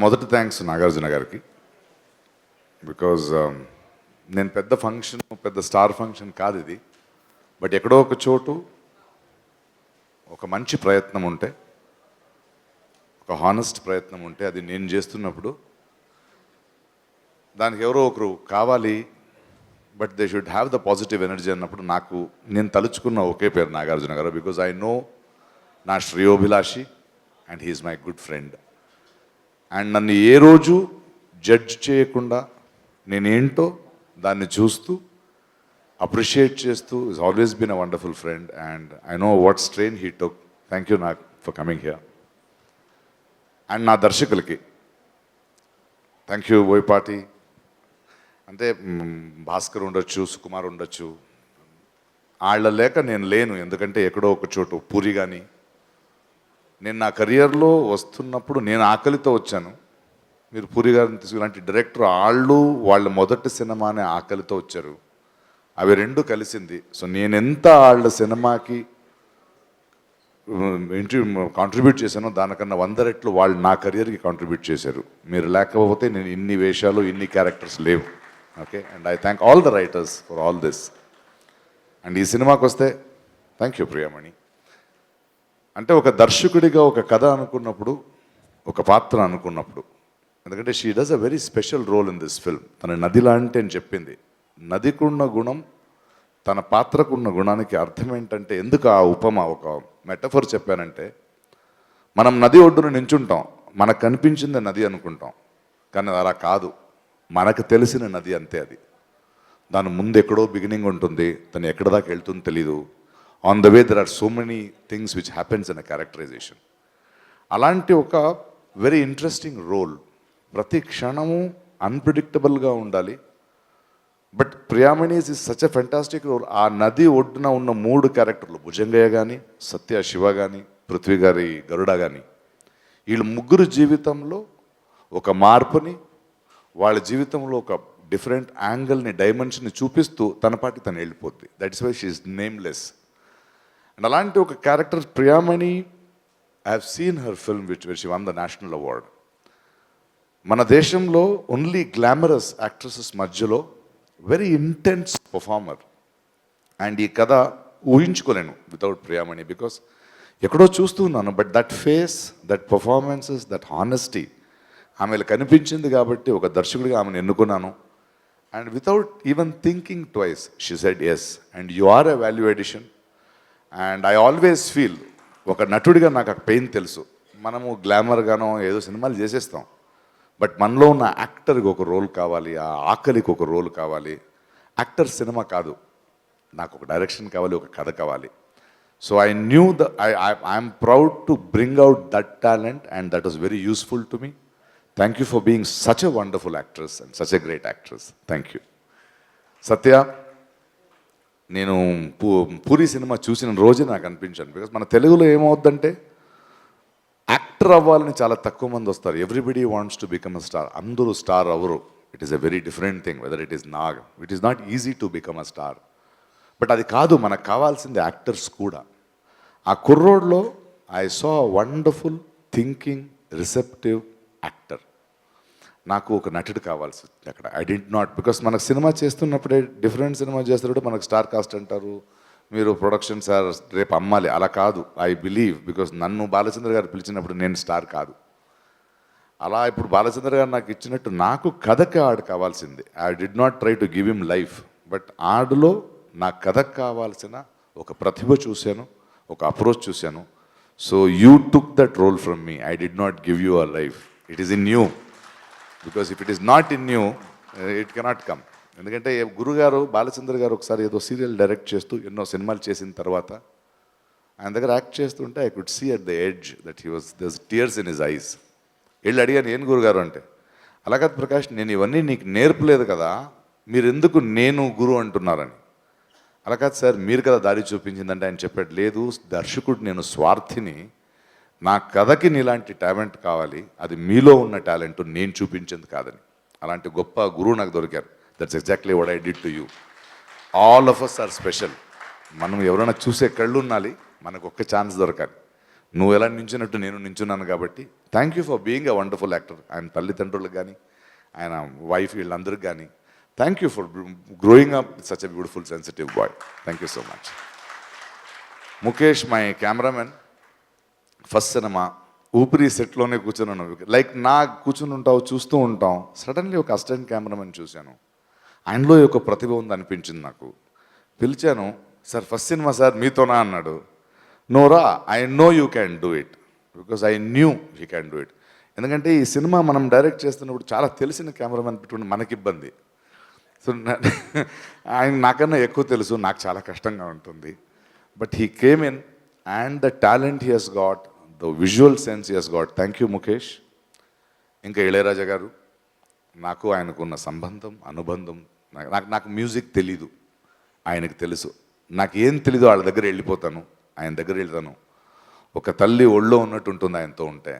మొదటి థ్యాంక్స్ నాగార్జున గారికి. బికాజ్ నేను పెద్ద స్టార్ ఫంక్షన్ కాదు ఇది. బట్ ఎక్కడో ఒక చోటు ఒక మంచి ప్రయత్నం ఉంటే, ఒక హానెస్ట్ ప్రయత్నం ఉంటే, అది నేను చేస్తున్నప్పుడు దానికి ఎవరో ఒకరు కావాలి, but they should have the positive energy అన్నప్పుడు నేను తలుచుకున్న ఒకే పేరు నాగార్జున గారు. బికాజ్ ఐ నో నా శ్రేయోభిలాషి and he's my good friend. And నన్ను ఏ రోజు జడ్జ్ చేయకుండా నేనేంటో దాన్ని చూస్తూ అప్రిషియేట్ చేస్తూ is always been a wonderful friend. And I know what strain he took. Thank you Nag for coming here. And నా దర్శకులకి థ్యాంక్ యూ. బోయపాటి అంటే భాస్కర్ ఉండొచ్చు, సుకుమార్ ఉండొచ్చు, వాళ్ళ లేక నేను లేను. ఎందుకంటే ఎక్కడో ఒక చోటు పూరి కానీ, నేను నా కెరియర్లో వస్తున్నప్పుడు నేను ఆకలితో వచ్చాను. మీరు పూరి గారిని తీసుకులాంటి డైరెక్టర్ వాళ్ళ మొదటి సినిమానే ఆకలితో వచ్చారు. అవి రెండు కలిసింది. సో నేనెంత వాళ్ళ సినిమాకి కాంట్రిబ్యూట్ చేశానో దానికన్నా 100 రెట్లు వాళ్ళు నా కెరియర్కి కాంట్రిబ్యూట్ చేశారు. మీరు లేకపోతే నేను ఇన్ని వేషాలు, ఇన్ని క్యారెక్టర్స్ లేవు. Okay, and I thank all the writers for all this. And ఈ సినిమాకి వస్తే థ్యాంక్ యూ ప్రియమణి. అంటే ఒక దర్శకుడిగా ఒక కథ అనుకున్నప్పుడు, ఒక పాత్ర అనుకున్నప్పుడు, ఎందుకంటే she does a very special role in this film. తన నది లాంటి అని చెప్పింది. నదికున్న గుణం, తన పాత్రకున్న గుణానికి అర్థం ఏంటంటే, ఎందుకు ఆ ఉపమా ఒక మెటఫర్ చెప్పానంటే, మనం నది ఒడ్డున నించుంటాం, మనకు కనిపించింది నది అనుకుంటాం, కానీ అలా కాదు. మనకు తెలిసిన నది అంతే. అది దాని ముందు ఎక్కడో బిగినింగ్ ఉంటుంది, తను ఎక్కడ దాకా వెళ్తుందో తెలీదు. On the way there are so many things which happens in a characterisation. అలాంటి ఒక వెరీ ఇంట్రెస్టింగ్ రోల్. ప్రతి క్షణము అన్ప్రిడిక్టబుల్గా ఉండాలి. But Priyamani's is such a fantastic role. ఆ నది ఒడ్డున ఉన్న 3 క్యారెక్టర్లు, భుజంగయ్య కానీ, సత్య శివ కానీ, పృథ్వీ గారి గరుడ కానీ, వీళ్ళు ముగ్గురు జీవితంలో ఒక మార్పుని, వాళ్ళ జీవితంలో ఒక డిఫరెంట్ యాంగిల్ని, డైమెన్షన్ని చూపిస్తూ తన పాటి తను వెళ్ళిపోద్ది. That is why she is nameless. And అలాంటి ఒక character Priyamani, I have seen her film which she won the national award. మన దేశంలో ఓన్లీ గ్లామరస్ యాక్ట్రసెస్ మధ్యలో వెరీ ఇంటెన్స్ పర్ఫార్మర్. అండ్ ఈ కథ ఊహించుకోలేను వితౌట్ ప్రియామణి. బికాస్ ఎక్కడో చూస్తున్నాను, but that face, that performances, that honesty ఆమెలో కనిపించింది కాబట్టి ఒక దర్శకుడిగా ఆమెను ఎన్నుకున్నాను. And without even thinking twice she said yes, and you are a value edition. And I always feel, ఒక నటుడిగా నాకు ఆ పెయిన్ తెలుసు. మనము గ్లామర్గానో ఏదో సినిమాలు చేసేస్తాం, బట్ మనలో ఉన్న యాక్టర్కి ఒక రోల్ కావాలి, ఆ ఆకలికి ఒక రోల్ కావాలి. యాక్టర్ సినిమా కాదు, నాకు ఒక డైరెక్షన్ కావాలి, ఒక కథ కావాలి. So I knew I'm proud to bring out that talent, and that was very useful to me. Thank you for being such a wonderful actress and such a great actress. Thank you. Satya, నేను Puri cinema చూసిన రోజే నాకు అనిపించాను. Because మన తెలుగులో ఏమవుద్దంటే, actor అవ్వాలని చాలా తక్కువ మంది వస్తారు. Everybody wants to become a star. అందరూ స్టార్ అవ్వరు. It is a very different thing whether it is Nag. It is not easy to become a star. But అది కాదు, మనకు కావాల్సింది యాక్టర్స్ కూడా. ఆ కుర్రోడ్లో I saw wonderful thinking receptive actor. నాకు ఒక నటుడు కావాల్సి అక్కడ. ఐ డింట్ నాట్, బికాస్ మనకు సినిమా చేస్తున్నప్పుడే డిఫరెంట్ సినిమా చేస్తున్నప్పుడు మనకు స్టార్ కాస్ట్ అంటారు, మీరు ప్రొడక్షన్ సార్ రేపు అమ్మాలి. అలా కాదు. ఐ బిలీవ్, బికాస్ నన్ను బాలచంద్ర గారు పిలిచినప్పుడు నేను స్టార్ కాదు. అలా ఇప్పుడు బాలచంద్ర గారు నాకు ఇచ్చినట్టు నాకు కథకి ఆడు కావాల్సింది. I did not try to give him life, but ఆడులో నా కథకు కావాల్సిన ఒక ప్రతిభ చూశాను, ఒక అప్రోచ్ చూశాను. So you took that role from me. I did not give you a life. It is in you. Because if it is not in you, it cannot come. ఎందుకంటే గురుగారు బాలచంద్ర గారు ఒకసారి ఏదో సీరియల్ డైరెక్ట్ చేస్తూ ఎన్నో సినిమాలు చేసిన తర్వాత ఆయన దగ్గర యాక్ట్ చేస్తుంటే I could see at the edge that he was there tears in his eyes. వెళ్ళి అడిగాను, ఏం గురుగారు అంటే, అలా కాదు ప్రకాష్, నేను ఇవన్నీ నీకు నేర్పలేదు కదా, మీరు ఎందుకు నేను గురు అంటున్నారని. అలా కాదు సార్, మీరు కదా దారి చూపించిందంటే ఆయన చెప్పాడు, లేదు దర్శకుడు నేను స్వార్థిని, నా కథకి నీలాంటి టాలెంట్ కావాలి, అది మీలో ఉన్న టాలెంట్ నేను చూపించింది కాదని. అలాంటి గొప్ప గురువు నాకు దొరికారు. That's exactly what I did to you. All of us are special. మనం ఎవరైనా చూసే కళ్ళు ఉండాలి, మనకు ఒక్క ఛాన్స్ దొరకాలి. నువ్వు ఎలా నించున్నట్టు నేను నించున్నాను కాబట్టి thank you for being a wonderful actor. ఆయన తల్లిదండ్రులకు కానీ ఆయన వైఫ్ వీళ్ళందరికీ కానీ thank you for growing up such a beautiful sensitive boy. Thank you so much. Mukesh my cameraman, first cinema Oopiri సెట్లోనే కూర్చున్నాను. లైక్ నా కూర్చుని ఉంటావు చూస్తూ ఉంటాం. సడన్లీ ఒక అసిస్టెంట్ కెమెరామెన్ చూశాను. ఆయనలో ఒక ప్రతిభ ఉంది అనిపించింది నాకు. పిలిచాను, సార్ ఫస్ట్ సినిమా సార్ మీతోనా అన్నాడు. నోరా, I know you can do it because I knew he can do it. ఎందుకంటే ఈ సినిమా మనం డైరెక్ట్ చేస్తున్నప్పుడు చాలా తెలిసిన కెమెరామెన్ పెట్టుకుంటే మనకి ఇబ్బంది. సో ఆయన నాకన్నా ఎక్కువ తెలుసు, నాకు చాలా కష్టంగా ఉంటుంది. But he came in and the talent he has got, the visual sense he has got. Thank you Mukesh. ఇంకా ఇళయరాజా గారు, నాకు ఆయనకున్న సంబంధం అనుబంధం, నాకు మ్యూజిక్ తెలీదు, ఆయనకు తెలుసు. నాకు ఏం తెలీదు వాళ్ళ దగ్గర వెళ్ళిపోతాను, ఆయన దగ్గర వెళ్తాను. ఒక తల్లి ఒళ్ళో ఉన్నట్టు ఉంటుంది ఆయనతో ఉంటే.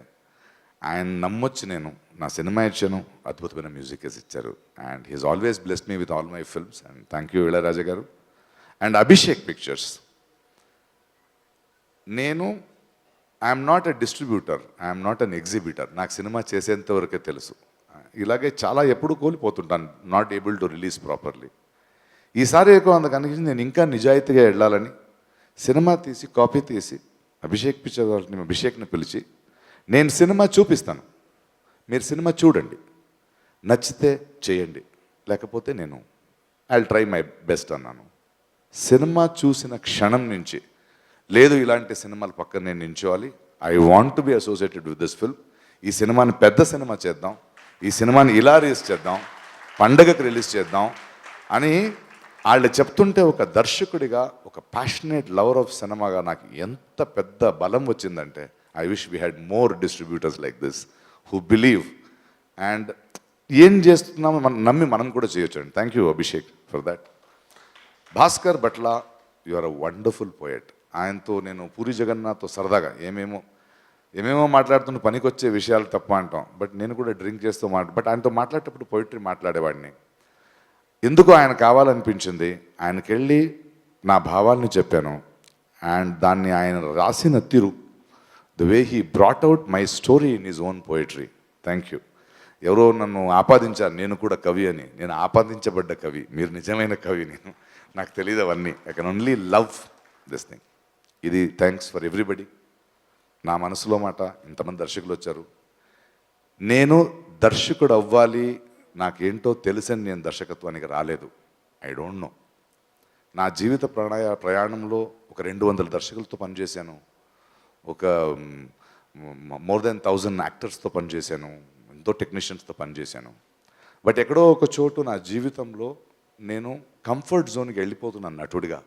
ఆయన నమ్మొచ్చి నేను నా సినిమా ఇచ్చాను, అద్భుతమైన మ్యూజిక్ వేసి ఇచ్చారు. And he's always blessed me with all my films. And thank you Ilaiyaraaja garu. And Abhishek pictures, నేను I'm not a distributor, I'm not an exhibitor. నాకు సినిమా చేసేంత వరకే తెలుసు. ఇలాగే చాలా ఎప్పుడు కోల్పోతుంటాను, not able to release properly. ఈసారి ఎక్కువ అందుకు అనిపించింది నేను ఇంకా నిజాయితీగా వెళ్ళాలని సినిమా తీసి కాపీ తీసి అభిషేక్ పిక్చర్ వాళ్ళని అభిషేక్ని పిలిచి నేను సినిమా చూపిస్తాను, మీరు సినిమా చూడండి, నచ్చితే చేయండి, లేకపోతే నేను I will try my best అన్నాను. సినిమా చూసిన క్షణం నుంచి లేదు ఇలాంటి సినిమాలు పక్కన నేను నించోవాలి, I want to be associated with this film. ఈ సినిమాని పెద్ద సినిమా చేద్దాం, ఈ సినిమాని ఇలా రిలీజ్ చేద్దాం, పండగకి రిలీజ్ చేద్దాం అని వాళ్ళు చెప్తుంటే ఒక దర్శకుడిగా, ఒక ప్యాషనేట్ లవర్ ఆఫ్ సినిమాగా నాకు ఎంత పెద్ద బలం వచ్చిందంటే I wish we had more distributors like this who believe and ఏం చేస్తున్నామో మనం నమ్మి మనం కూడా చేయొచ్చు అండి. Thank you Abhishek for that. Bhaskar Bhatla, you are a wonderful poet. ఆయనతో నేను పూరి జగన్నాథ్తో సరదాగా ఏమేమో మాట్లాడుతున్న పనికొచ్చే విషయాలు తప్ప అంటాం. బట్ నేను కూడా డ్రింక్ చేస్తూ బట్ ఆయనతో మాట్లాడేటప్పుడు పోయిటరీ మాట్లాడేవాడిని. ఎందుకు ఆయన కావాలనిపించింది, ఆయనకి వెళ్ళి నా భావాల్ని చెప్పాను. అండ్ దాన్ని ఆయన రాసిన తీరు, the way he brought out my story in his own poetry. Thank you. ఎవరో నన్ను ఆపాదించారు నేను కూడా కవి అని. నేను ఆపాదించబడ్డ కవి, మీరు నిజమైన కవి. నాకు తెలియదు అవన్నీ. I can only love this thing. ఇది థ్యాంక్స్ ఫర్ ఎవ్రీబడి. నా మనసులో మాట, ఇంతమంది దర్శకులు వచ్చారు. నేను దర్శకుడు అవ్వాలి, నాకేంటో తెలుసని నేను దర్శకత్వానికి రాలేదు. I don't know. నా జీవిత ప్రయాణంలో ఒక 200 దర్శకులతో పనిచేశాను, ఒక మోర్ దెన్ 1000 యాక్టర్స్తో పనిచేశాను, ఎంతో టెక్నీషియన్స్తో పనిచేశాను. బట్ ఎక్కడో ఒక చోటు నా జీవితంలో నేను కంఫర్ట్ జోన్కి వెళ్ళిపోతున్నాను నటుడిగా.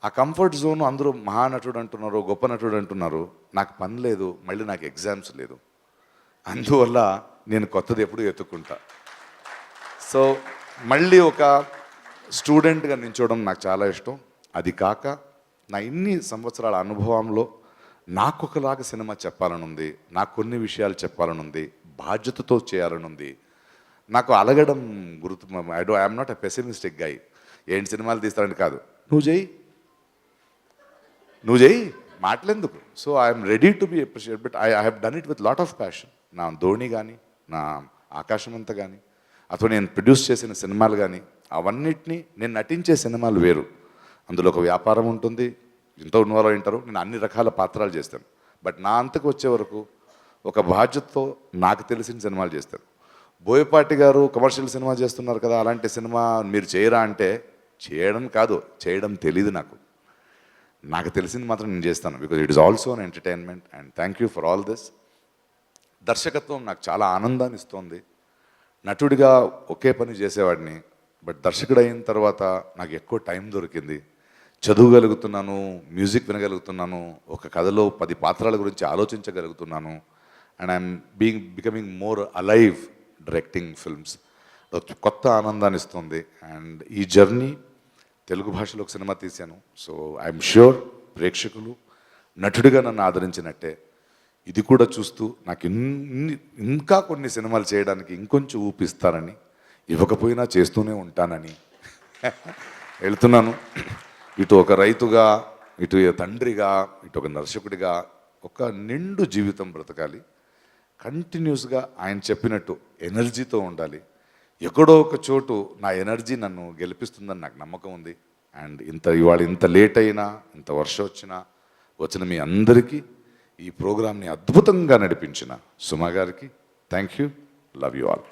ఆ కంఫర్ట్ జోన్ అందరూ మహానటుడు అంటున్నారు, గొప్ప నటుడు అంటున్నారు. నాకు పని లేదు, మళ్ళీ నాకు ఎగ్జామ్స్ లేదు. అందువల్ల నేను కొత్తది ఎప్పుడు ఎత్తుక్కుంటా. సో మళ్ళీ ఒక స్టూడెంట్గా నించోవడం నాకు చాలా ఇష్టం. అది కాక నా ఇన్ని సంవత్సరాల అనుభవంలో నాకు ఒకలాగా సినిమా చెప్పాలని ఉంది, నాకు కొన్ని విషయాలు చెప్పాలని ఉంది, బాధ్యతతో చేయాలని ఉంది. నాకు అలగడం I'm not a pessimistic guy. ఏంటి సినిమాలు తీస్తారని కాదు, నువ్వు చెయ్యి మాటలెందుకు. So I'm ready to be appreciate, but I have done it with lot of passion. నా ధోని కానీ, నా ఆకాశమంతా కానీ, అథవా నేను ప్రొడ్యూస్ చేసిన సినిమాలు కానీ, అవన్నిటినీ నేను నటించే సినిమాలు వేరు. అందులో ఒక వ్యాపారం ఉంటుంది, ఎంతో ఉన్నవారు వింటారు. నేను అన్ని రకాల పాత్రలు చేస్తాను. బట్ నా అంతకు వచ్చే వరకు ఒక బాధ్యతతో నాకు తెలిసిన సినిమాలు చేస్తాను. బోయపాటి గారు కమర్షియల్ సినిమా చేస్తున్నారు కదా, అలాంటి సినిమా మీరు చేయరా అంటే చేయడం కాదు, చేయడం తెలీదు నాకు తెలిసింది మాత్రం నేను చేస్తాను. Because it is also an entertainment. And thank you for all this. దర్శకత్వం నాకు చాలా ఆనందాన్ని ఇస్తుంది. నటుడిగా ఒకే పని చేసేవాడిని, బట్ దర్శకుడు అయిన తర్వాత నాకు ఎక్కువ టైం దొరికింది. చదవగలుగుతున్నాను, మ్యూజిక్ వినగలుగుతున్నాను, ఒక కథలో 10 పాత్రల గురించి ఆలోచించగలుగుతున్నాను. And I'm becoming more alive directing films. కొత్త ఆనందాన్ని ఇస్తుంది. అండ్ ఈ జర్నీ తెలుగు భాషలో ఒక సినిమా తీశాను. సో ఐఎమ్ ష్యూర్ ప్రేక్షకులు నటుడిగా నన్ను ఆదరించినట్టే ఇది కూడా చూస్తూ నాకు ఇంకా కొన్ని సినిమాలు చేయడానికి ఇంకొంచెం ఊపిస్తారని, ఇవ్వకపోయినా చేస్తూనే ఉంటానని వెళ్తున్నాను. ఇటు ఒక రైతుగా, ఇటు తండ్రిగా, ఇటు ఒక దర్శకుడిగా ఒక నిండు జీవితం బ్రతకాలి. కంటిన్యూస్గా ఆయన చెప్పినట్టు ఎనర్జీతో ఉండాలి. ఎక్కడో ఒక చోటు నా ఎనర్జీ నన్ను గెలిపిస్తుందని నాకు నమ్మకం ఉంది. అండ్ ఇవాళ ఇంత లేట్ అయినా, ఇంత వర్షం వచ్చిన మీ అందరికీ, ఈ ప్రోగ్రామ్ని అద్భుతంగా నడిపించిన సుమా గారికి thank you. Love you all.